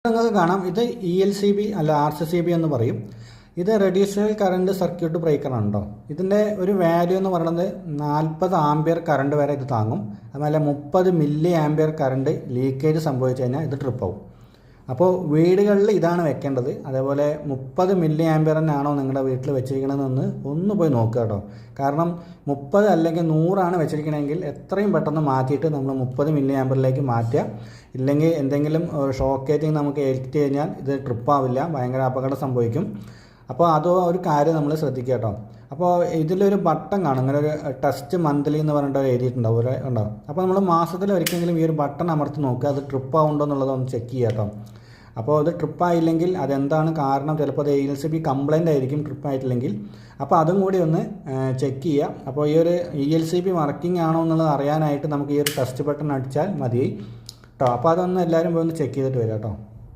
നിങ്ങൾക്ക് കാണാം, ഇത് ELCB അല്ല RCCB എന്ന് പറയും. ഇത് റെഡ്യൂസബിൾ കറണ്ട് സർക്യൂട്ട് ബ്രേക്കറാണ് കേട്ടോ. ഇതിൻ്റെ ഒരു വാല്യൂ എന്ന് പറയുന്നത് 40 ആംപിയർ കറണ്ട് വരെ ഇത് താങ്ങും. അതുപോലെ 30 മില്ലി ആംപിയർ കറണ്ട് ലീക്കേജ് സംഭവിച്ചു കഴിഞ്ഞാൽ ഇത് ട്രിപ്പ് ആവും. അപ്പോൾ വീടുകളിൽ ഇതാണ് വെക്കേണ്ടത്. അതേപോലെ 30 മില്ലി ആംപിയർ തന്നെയാണോ നിങ്ങളുടെ വീട്ടിൽ വെച്ചിരിക്കണമെന്ന് ഒന്ന് പോയി നോക്കുക കേട്ടോ. കാരണം 30 അല്ലെങ്കിൽ 100 വെച്ചിരിക്കണമെങ്കിൽ എത്രയും പെട്ടെന്ന് മാറ്റിയിട്ട് നമ്മൾ 30 മില്ലി ആംപിയറിലേക്ക് മാറ്റുക. ഇല്ലെങ്കിൽ എന്തെങ്കിലും ഷോക്കേറ്റിങ് നമുക്ക് ഏൽറ്റ് കഴിഞ്ഞാൽ ഇത് ട്രിപ്പാവില്ല, ഭയങ്കര അപകടം സംഭവിക്കും. അപ്പോൾ അതോ ഒരു കാര്യം നമ്മൾ ശ്രദ്ധിക്കുക കേട്ടോ. അപ്പോൾ ഇതിലൊരു ബട്ടൺ കാണും, ഇങ്ങനെ ഒരു ടെസ്റ്റ് മന്ത്ലി എന്ന് പറഞ്ഞിട്ട് എഴുതിയിട്ടുണ്ടാവും ഉണ്ടാവും. അപ്പോൾ നമ്മൾ മാസത്തിൽ ഒരിക്കലെങ്കിലും ഈ ഒരു ബട്ടൺ അമർത്തി നോക്കുക, അത് ട്രിപ്പ് ആവുണ്ടോ എന്നുള്ളതൊന്ന് ചെക്ക് ചെയ്യുക കേട്ടോ. അപ്പോൾ അത് ട്രിപ്പായില്ലെങ്കിൽ അതെന്താണ് കാരണം, ചിലപ്പോൾ അത് ELCB കംപ്ലൈൻ്റ് ആയിരിക്കും ട്രിപ്പായിട്ടില്ലെങ്കിൽ. അപ്പോൾ അതും കൂടി ഒന്ന് ചെക്ക് ചെയ്യുക. അപ്പോൾ ഈ ഒരു ELCB വർക്കിംഗ് ആണോ എന്നുള്ളത് അറിയാനായിട്ട് നമുക്ക് ഈ ഒരു ടെസ്റ്റ് ബട്ടൺ അടിച്ചാൽ മതി കേട്ടോ. അപ്പോൾ അതൊന്ന് എല്ലാവരും പോയി ഒന്ന് ചെക്ക് ചെയ്തിട്ട് വരാം കേട്ടോ.